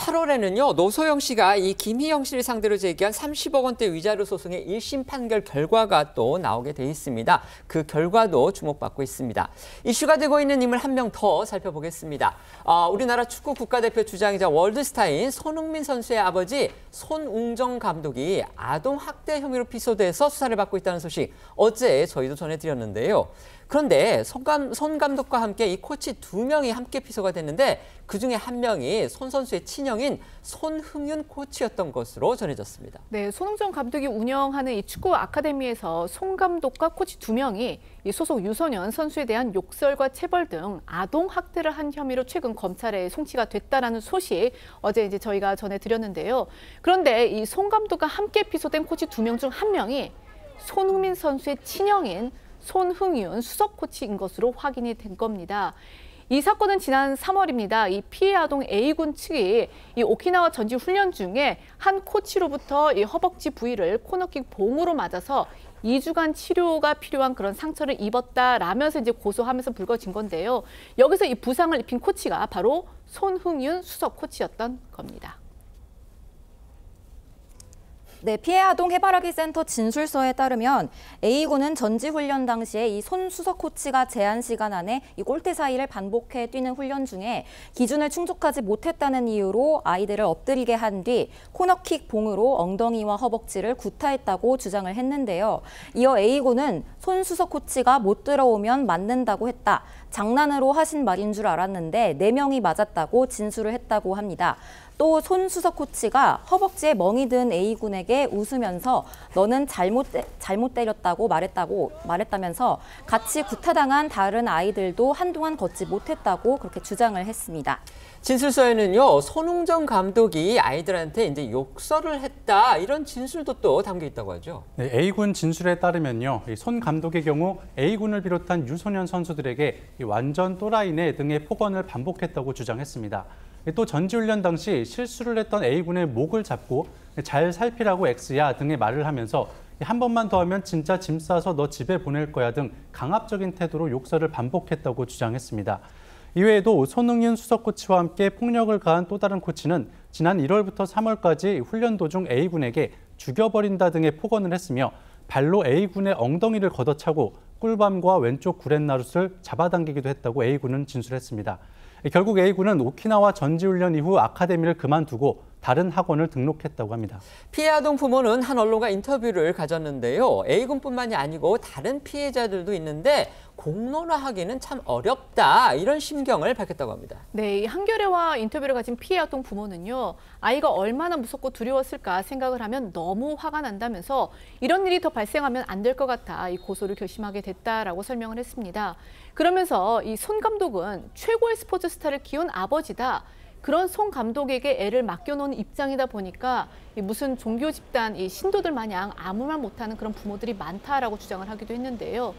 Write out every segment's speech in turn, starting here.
8월에는요, 노소영 씨가 이 김희영 씨를 상대로 제기한 30억 원대 위자료 소송의 1심 판결 결과가 또 나오게 돼 있습니다. 그 결과도 주목받고 있습니다. 이슈가 되고 있는 인물 한 명 더 살펴보겠습니다. 우리나라 축구 국가대표 주장이자 월드스타인 손흥민 선수의 아버지 손웅정 감독이 아동 학대 혐의로 피소돼서 수사를 받고 있다는 소식 어제 저희도 전해드렸는데요. 그런데 손 감독과 함께 이 코치 2명이 함께 피소가 됐는데 그중에 한 명이 손 선수의 친형인 손흥윤 코치였던 것으로 전해졌습니다. 네, 손흥정 감독이 운영하는 이 축구 아카데미에서 손 감독과 코치 2명이 이 소속 유소년 선수에 대한 욕설과 체벌 등 아동 학대를 한 혐의로 최근 검찰에 송치가 됐다라는 소식 어제 이제 저희가 전해드렸는데요. 그런데 이 손 감독과 함께 피소된 코치 2명 중 한 명이 손흥민 선수의 친형인 손흥윤 수석 코치인 것으로 확인이 된 겁니다. 이 사건은 지난 3월입니다. 이 피해 아동 A군 측이 이 오키나와 전지 훈련 중에 한 코치로부터 이 허벅지 부위를 코너킥 봉으로 맞아서 2주간 치료가 필요한 그런 상처를 입었다라면서 이제 고소하면서 불거진 건데요. 여기서 이 부상을 입힌 코치가 바로 손흥윤 수석 코치였던 겁니다. 네, 피해 아동 해바라기 센터 진술서에 따르면 A군은 전지훈련 당시에 이 손 수석 코치가 제한 시간 안에 이 골대 사이를 반복해 뛰는 훈련 중에 기준을 충족하지 못했다는 이유로 아이들을 엎드리게 한 뒤 코너킥 봉으로 엉덩이와 허벅지를 구타했다고 주장을 했는데요. 이어 A군은 손 수석 코치가 못 들어오면 맞는다고 했다. 장난으로 하신 말인 줄 알았는데 4명이 맞았다고 진술을 했다고 합니다. 또 손 수석 코치가 허벅지에 멍이 든 A군에게 웃으면서 너는 잘못 때렸다고 말했다면서 같이 구타당한 다른 아이들도 한동안 걷지 못했다고 그렇게 주장을 했습니다. 진술서에는요, 손웅정 감독이 아이들한테 이제 욕설을 했다 이런 진술도 또 담겨 있다고 하죠. 네, A군 진술에 따르면요, 손 감독의 경우 A군을 비롯한 유소년 선수들에게 완전 또라이네 등의 폭언을 반복했다고 주장했습니다. 또 전지훈련 당시 실수를 했던 A군의 목을 잡고 잘 살피라고 X야 등의 말을 하면서 한 번만 더 하면 진짜 짐 싸서 너 집에 보낼 거야 등 강압적인 태도로 욕설을 반복했다고 주장했습니다. 이외에도 손흥윤 수석 코치와 함께 폭력을 가한 또 다른 코치는 지난 1월부터 3월까지 훈련 도중 A군에게 죽여버린다 등의 폭언을 했으며 발로 A군의 엉덩이를 걷어차고 꿀밤과 왼쪽 구렛나룻을 잡아당기기도 했다고 A군은 진술했습니다. 결국 A군은 오키나와 전지훈련 이후 아카데미를 그만두고 다른 학원을 등록했다고 합니다. 피해 아동 부모는 한 언론과 인터뷰를 가졌는데요. A군뿐만이 아니고 다른 피해자들도 있는데 공론화하기는 참 어렵다 이런 심경을 밝혔다고 합니다. 네, 이 한겨레와 인터뷰를 가진 피해 아동 부모는요. 아이가 얼마나 무섭고 두려웠을까 생각을 하면 너무 화가 난다면서 이런 일이 더 발생하면 안 될 것 같아 이 고소를 결심하게 됐다라고 설명을 했습니다. 그러면서 이 손 감독은 최고의 스포츠 스타를 키운 아버지다. 그런 손 감독에게 애를 맡겨놓은 입장이다 보니까 무슨 종교 집단, 이 신도들 마냥 아무 말 못하는 그런 부모들이 많다라고 주장을 하기도 했는데요.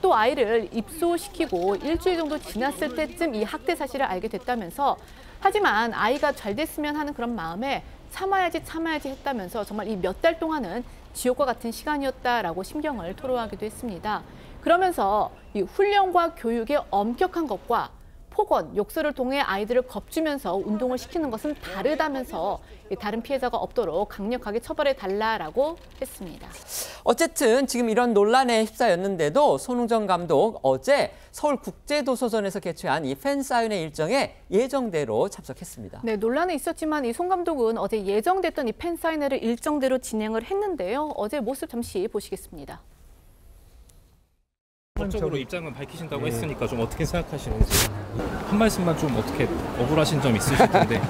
또 아이를 입소시키고 일주일 정도 지났을 때쯤 이 학대 사실을 알게 됐다면서 하지만 아이가 잘 됐으면 하는 그런 마음에 참아야지 했다면서 정말 이 몇 달 동안은 지옥과 같은 시간이었다라고 심경을 토로하기도 했습니다. 그러면서 이 훈련과 교육의 엄격한 것과 폭언, 욕설을 통해 아이들을 겁주면서 운동을 시키는 것은 다르다면서 다른 피해자가 없도록 강력하게 처벌해달라고 했습니다. 어쨌든 지금 이런 논란에 휩싸였는데도 손웅정 감독 어제 서울국제도서전에서 개최한 이 팬사인회 일정에 예정대로 참석했습니다. 네, 논란은 있었지만 이 손 감독은 어제 예정됐던 이 팬사인회를 일정대로 진행을 했는데요. 어제 모습 잠시 보시겠습니다. 법적으로 입장은 밝히신다고 했으니까 좀 어떻게 생각하시는지 한 말씀만 좀 어떻게 억울하신 점 있으실 텐데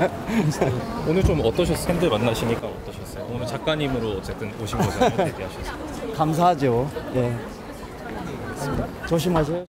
오늘 좀 어떠셨어요? 팬들 만나시니까 어떠셨어요? 오늘 작가님으로 어쨌든 오신 거잖아요. 데뷔하셔서. 감사하죠. 예. 조심하세요.